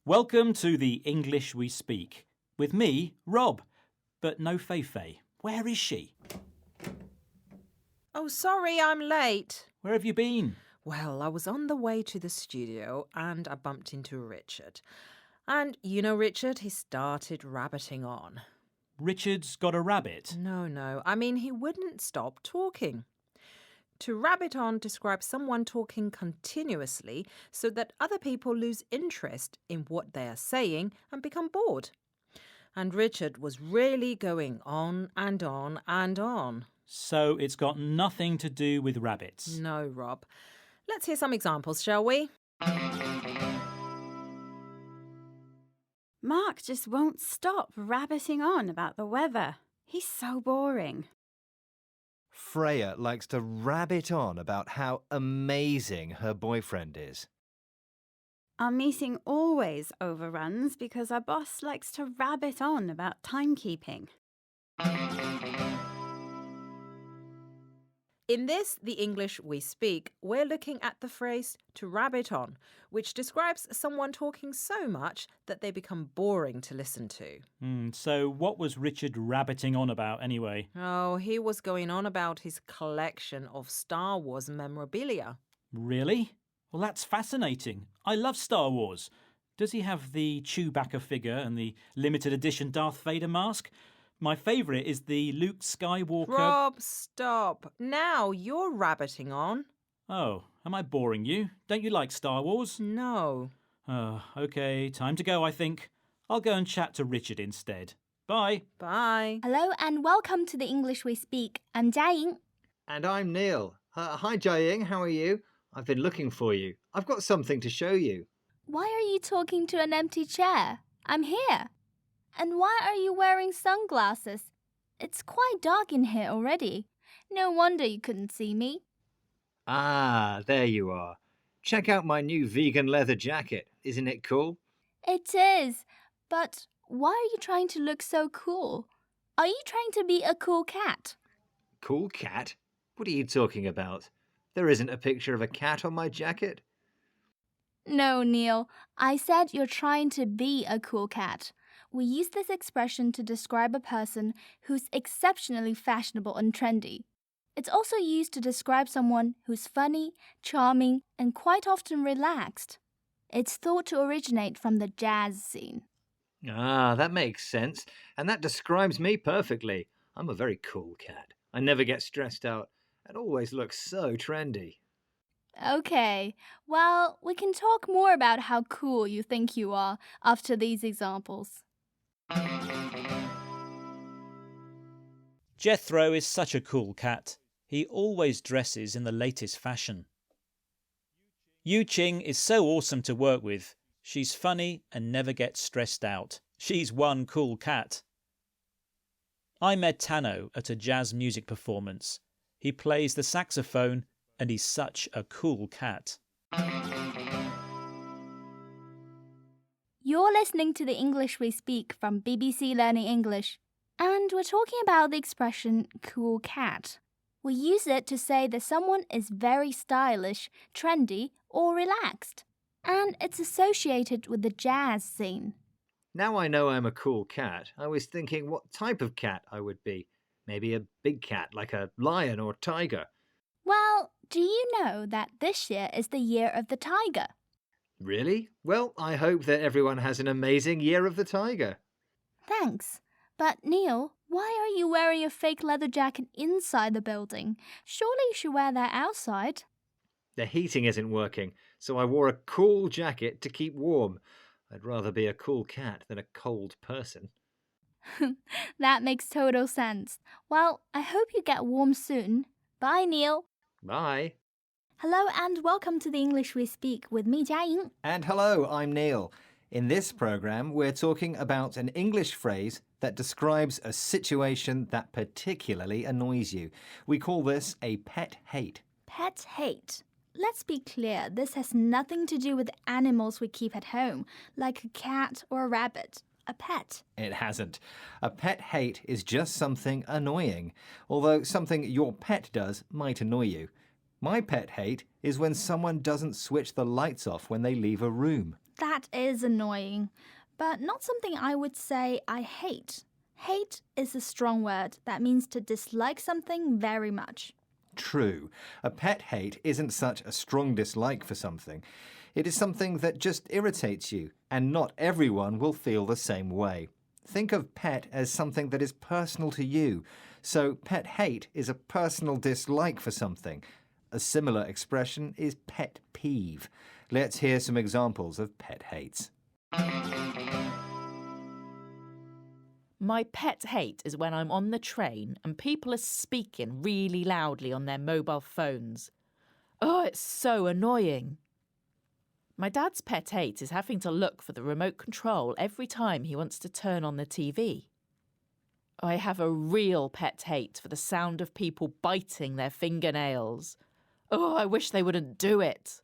Welcome to the English We Speak. With me, Rob. But no Fei-Fei. Where is she? Oh, sorry, I'm late. Where have you been? Well, I was on the way to the studio and I bumped into Richard. And you know Richard, he started rabbiting on. Richard's got a rabbit. No, I mean he wouldn't stop talking. To rabbit on describes someone talking continuously so that other people lose interest in what they are saying and become bored. And Richard was really going on and on and on. So it's got nothing to do with rabbits. No, Rob. Let's hear some examples, shall we? Mark just won't stop rabbiting on about the weather. He's so boring. Freya likes to rabbit on about how amazing her boyfriend is. Our meeting always overruns because our boss likes to rabbit on about timekeeping. In this, the English we speak, we're looking at the phrase to rabbit on, which describes someone talking so much that they become boring to listen to. So what was Richard rabbiting on about anyway? Oh, he was going on about his collection of Star Wars memorabilia. Really? Well, that's fascinating. I love Star Wars. Does he have the Chewbacca figure and the limited edition Darth Vader mask? My favourite is the Luke Skywalker... Rob, stop. Now you're rabbiting on. Oh, am I boring you? Don't you like Star Wars? No. Oh, OK, time to go, I think. I'll go and chat to Richard instead. Bye. Bye. Hello and welcome to the English We Speak. I'm Jiaying. And I'm Neil. Hi, Jiaying. How are you? I've been looking for you. I've got something to show you. Why are you talking to an empty chair? I'm here. And why are you wearing sunglasses? It's quite dark in here already. No wonder you couldn't see me. Ah, there you are. Check out my new vegan leather jacket. Isn't it cool? It is. But why are you trying to look so cool? Are you trying to be a cool cat? Cool cat? What are you talking about? There isn't a picture of a cat on my jacket. No, Neil. I said you're trying to be a cool cat. We use this expression to describe a person who's exceptionally fashionable and trendy. It's also used to describe someone who's funny, charming, and quite often relaxed. It's thought to originate from the jazz scene. Ah, that makes sense. And that describes me perfectly. I'm a very cool cat. I never get stressed out and always look so trendy. Okay, well, we can talk more about how cool you think you are after these examples. Jethro is such a cool cat. He always dresses in the latest fashion. Yu Ching is so awesome to work with. She's funny and never gets stressed out. She's one cool cat. I met Tano at a jazz music performance. He plays the saxophone and he's such a cool cat. You're listening to the English We Speak from BBC Learning English, and we're talking about the expression cool cat. We use it to say that someone is very stylish, trendy, or relaxed, and it's associated with the jazz scene. Now I know I'm a cool cat, I was thinking what type of cat I would be. Maybe a big cat like a lion or tiger. Well, do you know that this year is the year of the tiger? Really? Well, I hope that everyone has an amazing Year of the Tiger. Thanks. But Neil, why are you wearing a fake leather jacket inside the building? Surely you should wear that outside. The heating isn't working, so I wore a cool jacket to keep warm. I'd rather be a cool cat than a cold person. That makes total sense. Well, I hope you get warm soon. Bye, Neil. Bye. Hello and welcome to the English We Speak with me, Jiaying. And hello, I'm Neil. In this programme, we're talking about an English phrase that describes a situation that particularly annoys you. We call this a pet hate. Pet hate. Let's be clear, this has nothing to do with animals we keep at home, like a cat or a rabbit. A pet. It hasn't. A pet hate is just something annoying, although something your pet does might annoy you. My pet hate is when someone doesn't switch the lights off when they leave a room. That is annoying, but not something I would say I hate. Hate is a strong word that means to dislike something very much. True. A pet hate isn't such a strong dislike for something. It is something that just irritates you, and not everyone will feel the same way. Think of pet as something that is personal to you. So pet hate is a personal dislike for something. A similar expression is pet peeve. Let's hear some examples of pet hates. My pet hate is when I'm on the train and people are speaking really loudly on their mobile phones. Oh, it's so annoying. My dad's pet hate is having to look for the remote control every time he wants to turn on the TV. I have a real pet hate for the sound of people biting their fingernails. Oh, I wish they wouldn't do it.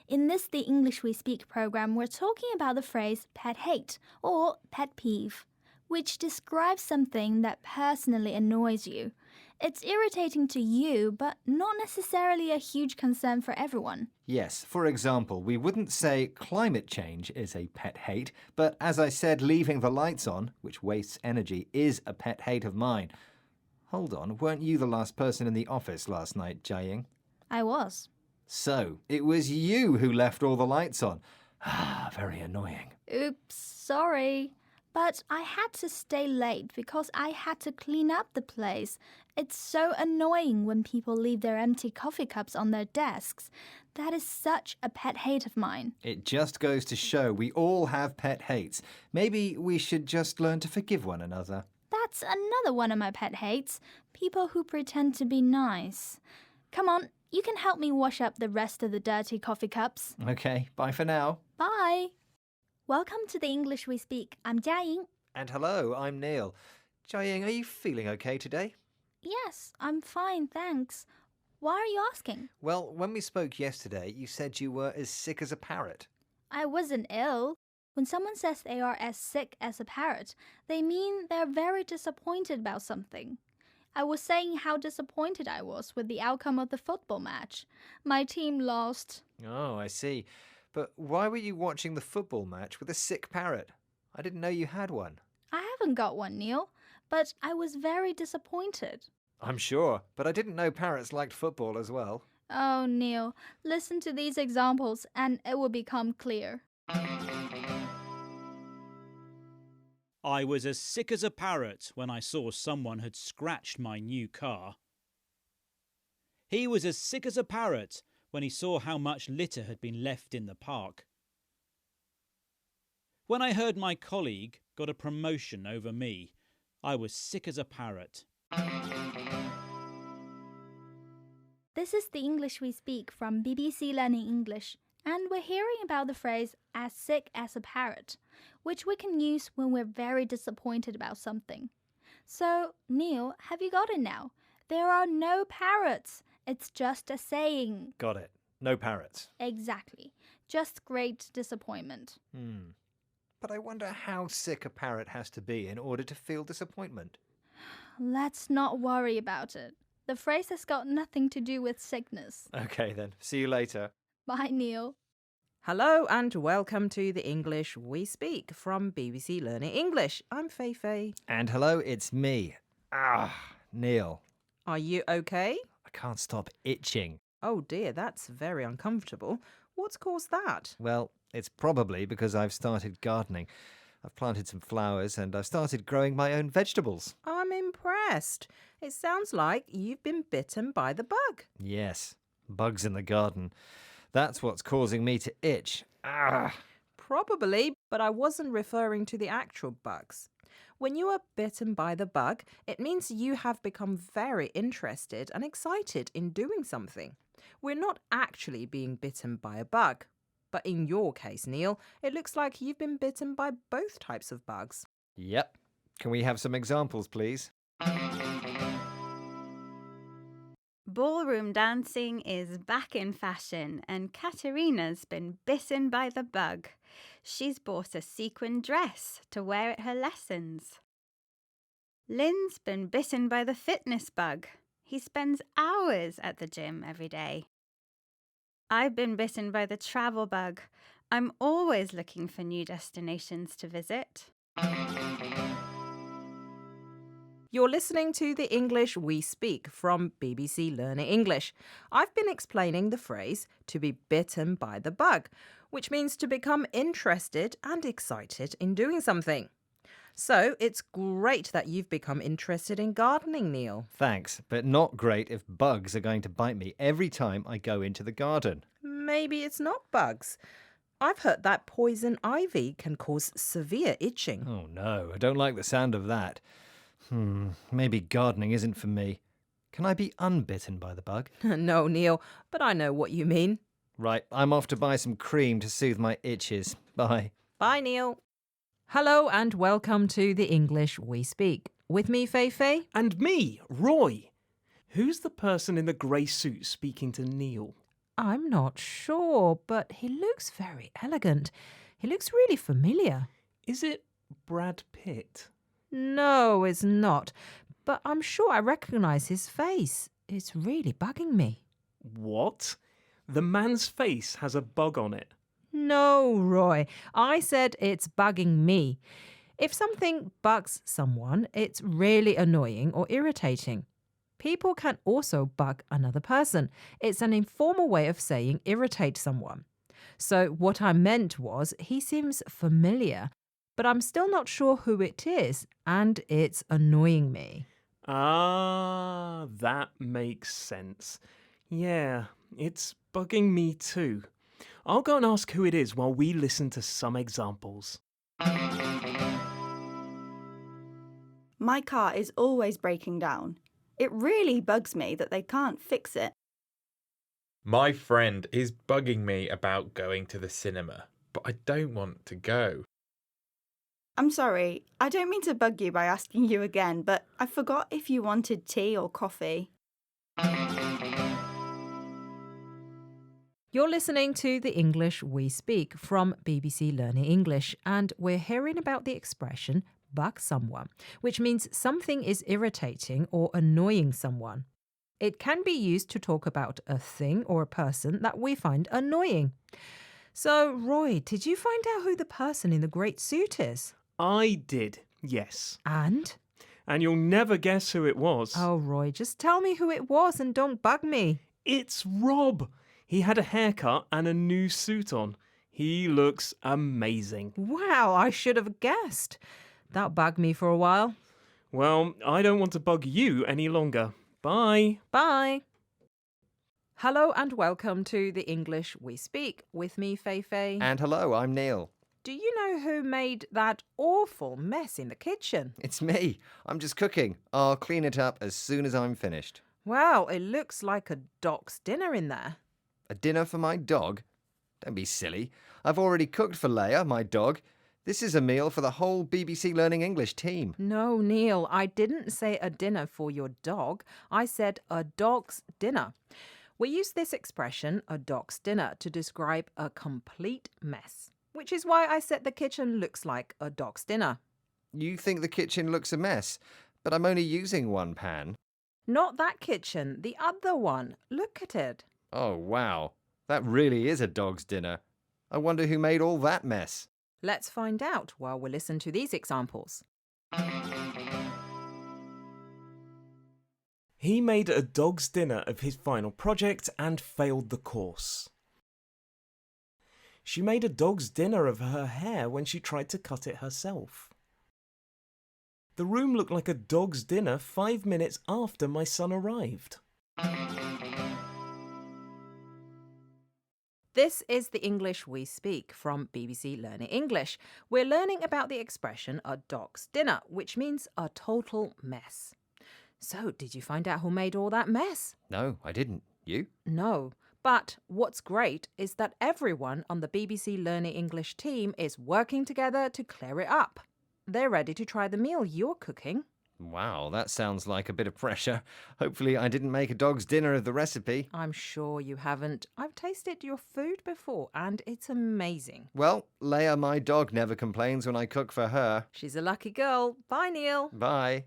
In this The English We Speak program, we're talking about the phrase pet hate or pet peeve, which describes something that personally annoys you. It's irritating to you, but not necessarily a huge concern for everyone. Yes, for example, we wouldn't say climate change is a pet hate, but as I said, leaving the lights on, which wastes energy, is a pet hate of mine. Hold on, weren't you the last person in the office last night, Jiaying? I was. So, it was you who left all the lights on. Ah, very annoying. Oops, sorry. But I had to stay late because I had to clean up the place. It's so annoying when people leave their empty coffee cups on their desks. That is such a pet hate of mine. It just goes to show we all have pet hates. Maybe we should just learn to forgive one another. That's another one of my pet hates. People who pretend to be nice. Come on, you can help me wash up the rest of the dirty coffee cups. Okay, bye for now. Bye. Welcome to the English We Speak. I'm Jiaying. And hello, I'm Neil. Jiaying, are you feeling okay today? Yes, I'm fine, thanks. Why are you asking? Well, when we spoke yesterday, you said you were as sick as a parrot. I wasn't ill. When someone says they are as sick as a parrot, they mean they're very disappointed about something. I was saying how disappointed I was with the outcome of the football match. My team lost. Oh, I see. But why were you watching the football match with a sick parrot? I didn't know you had one. I haven't got one, Neil, but I was very disappointed. I'm sure, but I didn't know parrots liked football as well. Oh, Neil, listen to these examples and it will become clear. I was as sick as a parrot when I saw someone had scratched my new car. He was as sick as a parrot when he saw how much litter had been left in the park. When I heard my colleague got a promotion over me, I was sick as a parrot. This is the English We Speak from BBC Learning English, and we're hearing about the phrase as sick as a parrot, which we can use when we're very disappointed about something. So, Neil, have you got it now? There are no parrots. It's just a saying. Got it. No parrots. Exactly. Just great disappointment. But I wonder how sick a parrot has to be in order to feel disappointment. Let's not worry about it. The phrase has got nothing to do with sickness. Okay then, see you later. Bye, Neil. Hello and welcome to the English We Speak from BBC Learning English. I'm Fei. And hello, it's me. Neil. Are you okay? I can't stop itching. Oh dear, that's very uncomfortable. What's caused that? Well, it's probably because I've started gardening. I've planted some flowers and I've started growing my own vegetables. I'm impressed. It sounds like you've been bitten by the bug. Yes, bugs in the garden. That's what's causing me to itch. Probably, but I wasn't referring to the actual bugs. When you are bitten by the bug, it means you have become very interested and excited in doing something. We're not actually being bitten by a bug. But in your case, Neil, it looks like you've been bitten by both types of bugs. Yep. Can we have some examples, please? Ballroom dancing is back in fashion and Katerina's been bitten by the bug. She's bought a sequin dress to wear at her lessons. Lynn's been bitten by the fitness bug. He spends hours at the gym every day. I've been bitten by the travel bug. I'm always looking for new destinations to visit. You're listening to the English We Speak from BBC Learning English. I've been explaining the phrase to be bitten by the bug, which means to become interested and excited in doing something. So it's great that you've become interested in gardening, Neil. Thanks, but not great if bugs are going to bite me every time I go into the garden. Maybe it's not bugs. I've heard that poison ivy can cause severe itching. Oh no, I don't like the sound of that. Maybe gardening isn't for me. Can I be unbitten by the bug? No, Neil, but I know what you mean. Right, I'm off to buy some cream to soothe my itches. Bye. Bye, Neil. Hello and welcome to the English We Speak. With me, Fei. And me, Roy. Who's the person in the grey suit speaking to Neil? I'm not sure, but he looks very elegant. He looks really familiar. Is it Brad Pitt? No, it's not. But I'm sure I recognise his face. It's really bugging me. What? The man's face has a bug on it. No, Roy. I said it's bugging me. If something bugs someone, it's really annoying or irritating. People can also bug another person. It's an informal way of saying irritate someone. So what I meant was he seems familiar, but I'm still not sure who it is, and it's annoying me. Ah, that makes sense. Yeah, it's bugging me too. I'll go and ask who it is while we listen to some examples. My car is always breaking down. It really bugs me that they can't fix it. My friend is bugging me about going to the cinema, but I don't want to go. I'm sorry, I don't mean to bug you by asking you again, but I forgot if you wanted tea or coffee. You're listening to the English We Speak from BBC Learning English, and we're hearing about the expression bug someone, which means something is irritating or annoying someone. It can be used to talk about a thing or a person that we find annoying. So, Roy, did you find out who the person in the great suit is? I did, yes. And you'll never guess who it was. Oh, Roy, just tell me who it was and don't bug me. It's Rob. He had a haircut and a new suit on. He looks amazing. Wow, I should have guessed. That bugged me for a while. Well, I don't want to bug you any longer. Bye. Bye. Hello and welcome to the English We Speak. With me, Fei. And hello, I'm Neil. Do you know who made that awful mess in the kitchen? It's me. I'm just cooking. I'll clean it up as soon as I'm finished. Wow, it looks like a doc's dinner in there. A dinner for my dog? Don't be silly. I've already cooked for Leia, my dog. This is a meal for the whole BBC Learning English team. No, Neil, I didn't say a dinner for your dog. I said a dog's dinner. We use this expression, a dog's dinner, to describe a complete mess, which is why I said the kitchen looks like a dog's dinner. You think the kitchen looks a mess, but I'm only using one pan. Not that kitchen, the other one. Look at it. Oh, wow. That really is a dog's dinner. I wonder who made all that mess. Let's find out while we listen to these examples. He made a dog's dinner of his final project and failed the course. She made a dog's dinner of her hair when she tried to cut it herself. The room looked like a dog's dinner 5 minutes after my son arrived. This is the English We Speak from BBC Learning English. We're learning about the expression a dog's dinner, which means a total mess. So, did you find out who made all that mess? No, I didn't. You? No. But what's great is that everyone on the BBC Learning English team is working together to clear it up. They're ready to try the meal you're cooking. Wow, that sounds like a bit of pressure. Hopefully I didn't make a dog's dinner of the recipe. I'm sure you haven't. I've tasted your food before and it's amazing. Well, Leia, my dog, never complains when I cook for her. She's a lucky girl. Bye, Neil. Bye.